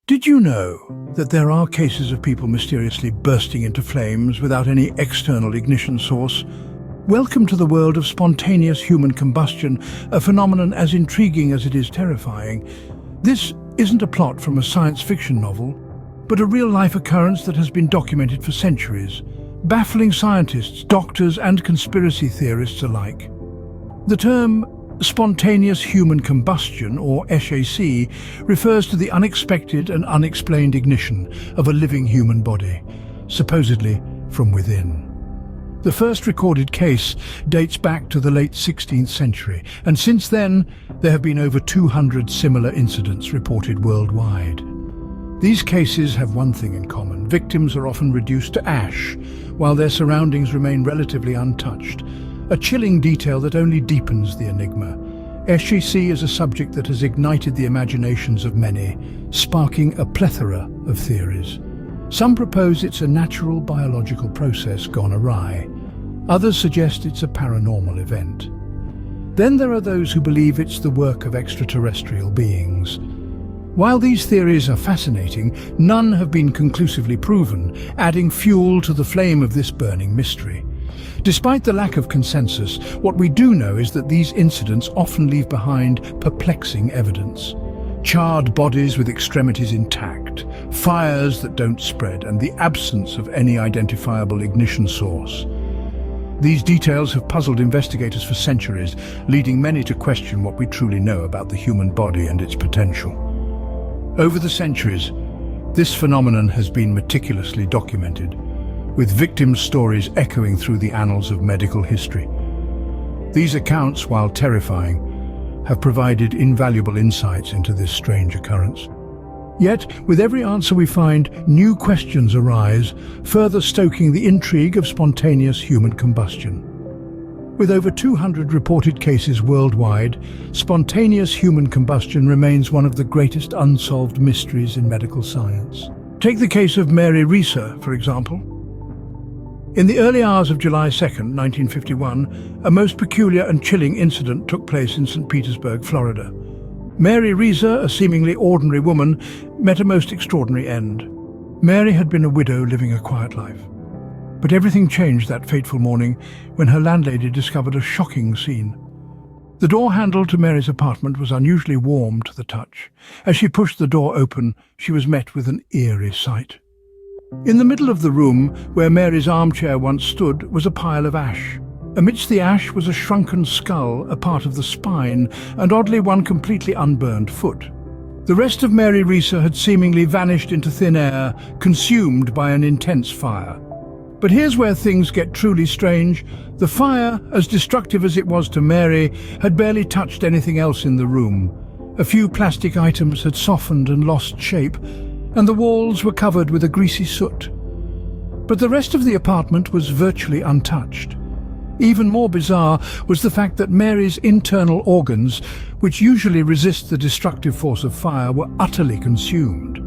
Did you know that there are cases of people mysteriously bursting into flames without any external ignition source? Welcome to the world of spontaneous human combustion, a phenomenon as intriguing as it is terrifying. This isn't a plot from a science fiction novel, but a real-life occurrence that has been documented for centuries, baffling scientists, doctors, and conspiracy theorists alike. The term Spontaneous Human Combustion, or SHC, refers to the unexpected and unexplained ignition of a living human body, supposedly from within. The first recorded case dates back to the late 16th century, and since then there have been over 200 similar incidents reported worldwide. These cases have one thing in common: victims are often reduced to ash, while their surroundings remain relatively untouched. A chilling detail that only deepens the enigma. SHC is a subject that has ignited the imaginations of many, sparking a plethora of theories. Some propose it's a natural biological process gone awry. Others suggest it's a paranormal event. Then there are those who believe it's the work of extraterrestrial beings. While these theories are fascinating, none have been conclusively proven, adding fuel to the flame of this burning mystery. Despite the lack of consensus, what we do know is that these incidents often leave behind perplexing evidence. Charred bodies with extremities intact, fires that don't spread, and the absence of any identifiable ignition source. These details have puzzled investigators for centuries, leading many to question what we truly know about the human body and its potential. Over the centuries, this phenomenon has been meticulously documented, with victims' stories echoing through the annals of medical history. These accounts, while terrifying, have provided invaluable insights into this strange occurrence. Yet, with every answer we find, new questions arise, further stoking the intrigue of spontaneous human combustion. With over 200 reported cases worldwide, spontaneous human combustion remains one of the greatest unsolved mysteries in medical science. Take the case of Mary Reeser, for example. In the early hours of July 2nd, 1951, a most peculiar and chilling incident took place in St. Petersburg, Florida. Mary Reeser, a seemingly ordinary woman, met a most extraordinary end. Mary had been a widow living a quiet life. But everything changed that fateful morning when her landlady discovered a shocking scene. The door handle to Mary's apartment was unusually warm to the touch. As she pushed the door open, she was met with an eerie sight. In the middle of the room, where Mary's armchair once stood, was a pile of ash. Amidst the ash was a shrunken skull, a part of the spine, and oddly one completely unburned foot. The rest of Mary Reeser had seemingly vanished into thin air, consumed by an intense fire. But here's where things get truly strange. The fire, as destructive as it was to Mary, had barely touched anything else in the room. A few plastic items had softened and lost shape, and the walls were covered with a greasy soot. But the rest of the apartment was virtually untouched. Even more bizarre was the fact that Mary's internal organs, which usually resist the destructive force of fire, were utterly consumed.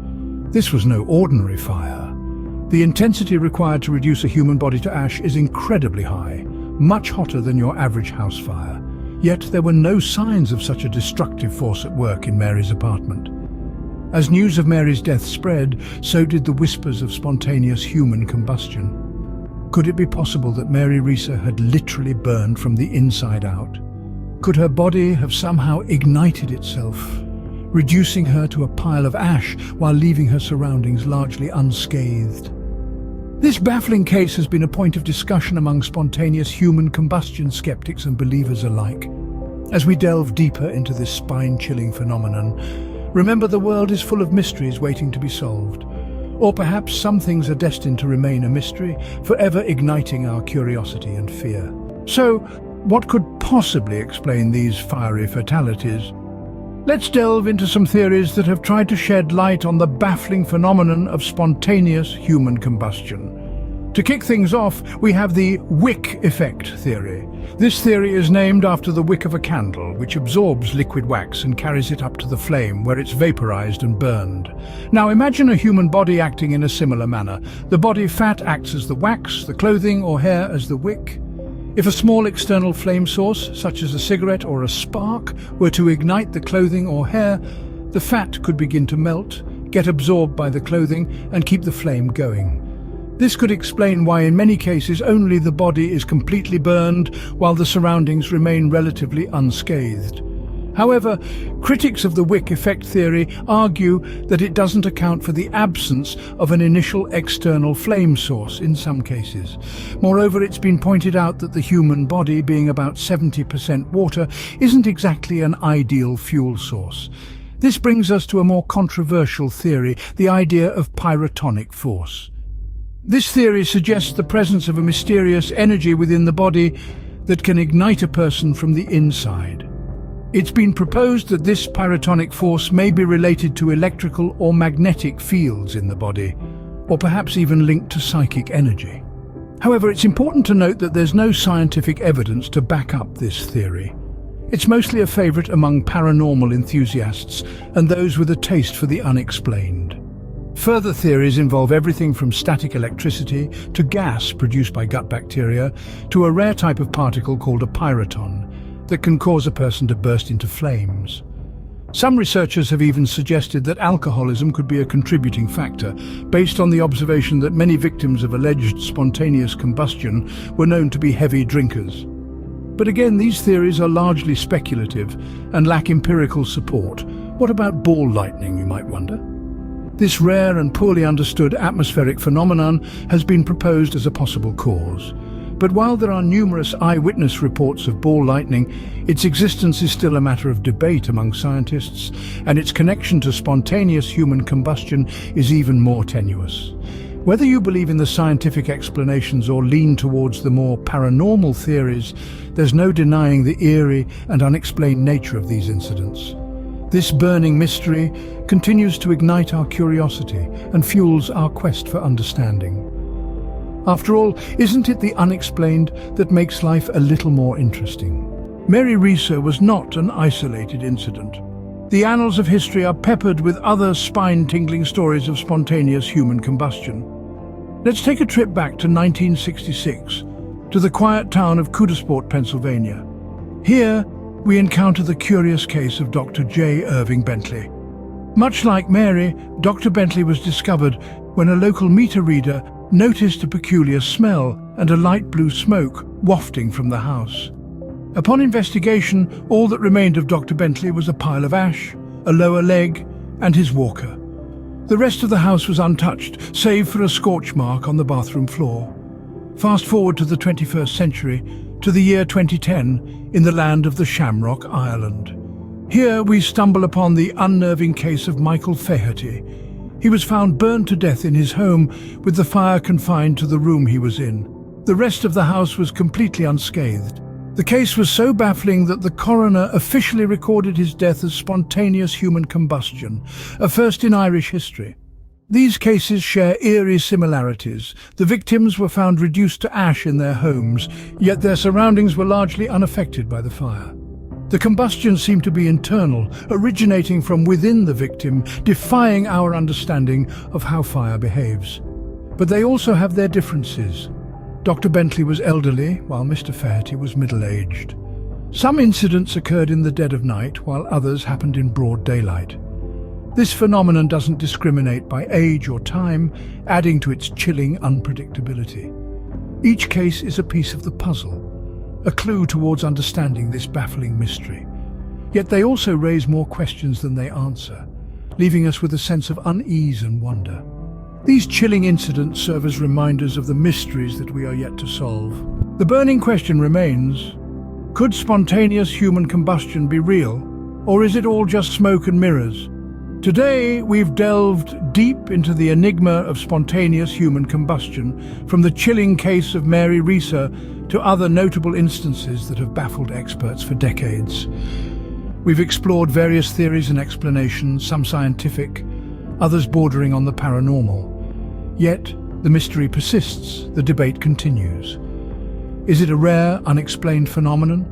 This was no ordinary fire. The intensity required to reduce a human body to ash is incredibly high, much hotter than your average house fire. Yet there were no signs of such a destructive force at work in Mary's apartment. As news of Mary's death spread, so did the whispers of spontaneous human combustion. Could it be possible that Mary Reeser had literally burned from the inside out? Could her body have somehow ignited itself, reducing her to a pile of ash while leaving her surroundings largely unscathed? This baffling case has been a point of discussion among spontaneous human combustion skeptics and believers alike. As we delve deeper into this spine-chilling phenomenon, remember, the world is full of mysteries waiting to be solved. Or perhaps some things are destined to remain a mystery, forever igniting our curiosity and fear. So, what could possibly explain these fiery fatalities? Let's delve into some theories that have tried to shed light on the baffling phenomenon of spontaneous human combustion. To kick things off, we have the wick effect theory. This theory is named after the wick of a candle, which absorbs liquid wax and carries it up to the flame, where it's vaporized and burned. Now imagine a human body acting in a similar manner. The body fat acts as the wax, the clothing or hair as the wick. If a small external flame source, such as a cigarette or a spark, were to ignite the clothing or hair, the fat could begin to melt, get absorbed by the clothing and keep the flame going. This could explain why in many cases only the body is completely burned while the surroundings remain relatively unscathed. However, critics of the wick effect theory argue that it doesn't account for the absence of an initial external flame source in some cases. Moreover, it's been pointed out that the human body, being about 70% water, isn't exactly an ideal fuel source. This brings us to a more controversial theory, the idea of pyrotonic force. This theory suggests the presence of a mysterious energy within the body that can ignite a person from the inside. It's been proposed that this pyrotonic force may be related to electrical or magnetic fields in the body, or perhaps even linked to psychic energy. However, it's important to note that there's no scientific evidence to back up this theory. It's mostly a favorite among paranormal enthusiasts and those with a taste for the unexplained. Further theories involve everything from static electricity to gas produced by gut bacteria to a rare type of particle called a pyroton that can cause a person to burst into flames. Some researchers have even suggested that alcoholism could be a contributing factor, based on the observation that many victims of alleged spontaneous combustion were known to be heavy drinkers. But again, these theories are largely speculative and lack empirical support. What about ball lightning, you might wonder? This rare and poorly understood atmospheric phenomenon has been proposed as a possible cause. But while there are numerous eyewitness reports of ball lightning, its existence is still a matter of debate among scientists, and its connection to spontaneous human combustion is even more tenuous. Whether you believe in the scientific explanations or lean towards the more paranormal theories, there's no denying the eerie and unexplained nature of these incidents. This burning mystery continues to ignite our curiosity and fuels our quest for understanding. After all, isn't it the unexplained that makes life a little more interesting? Mary Reeser was not an isolated incident. The annals of history are peppered with other spine-tingling stories of spontaneous human combustion. Let's take a trip back to 1966, to the quiet town of Coudersport, Pennsylvania. Here, we encounter the curious case of Dr. J. Irving Bentley. Much like Mary, Dr. Bentley was discovered when a local meter reader noticed a peculiar smell and a light blue smoke wafting from the house. Upon investigation, all that remained of Dr. Bentley was a pile of ash, a lower leg, and his walker. The rest of the house was untouched, save for a scorch mark on the bathroom floor. Fast forward to the 21st century, to the year 2010, in the land of the Shamrock, Ireland. Here we stumble upon the unnerving case of Michael Faherty. He was found burned to death in his home, with the fire confined to the room he was in. The rest of the house was completely unscathed. The case was so baffling that the coroner officially recorded his death as spontaneous human combustion, a first in Irish history. These cases share eerie similarities. The victims were found reduced to ash in their homes, yet their surroundings were largely unaffected by the fire. The combustion seemed to be internal, originating from within the victim, defying our understanding of how fire behaves. But they also have their differences. Dr. Bentley was elderly, while Mr. Faherty was middle-aged. Some incidents occurred in the dead of night, while others happened in broad daylight. This phenomenon doesn't discriminate by age or time, adding to its chilling unpredictability. Each case is a piece of the puzzle, a clue towards understanding this baffling mystery. Yet they also raise more questions than they answer, leaving us with a sense of unease and wonder. These chilling incidents serve as reminders of the mysteries that we are yet to solve. The burning question remains, could spontaneous human combustion be real, or is it all just smoke and mirrors? Today, we've delved deep into the enigma of spontaneous human combustion, from the chilling case of Mary Reeser to other notable instances that have baffled experts for decades. We've explored various theories and explanations, some scientific, others bordering on the paranormal. Yet, the mystery persists, the debate continues. Is it a rare, unexplained phenomenon,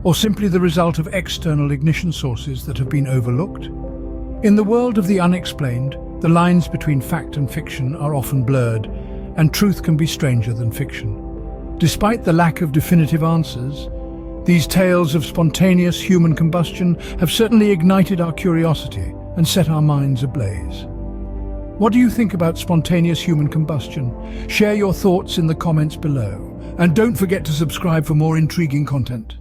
or simply the result of external ignition sources that have been overlooked? In the world of the unexplained, the lines between fact and fiction are often blurred, and truth can be stranger than fiction. Despite the lack of definitive answers, these tales of spontaneous human combustion have certainly ignited our curiosity and set our minds ablaze. What do you think about spontaneous human combustion? Share your thoughts in the comments below. And don't forget to subscribe for more intriguing content.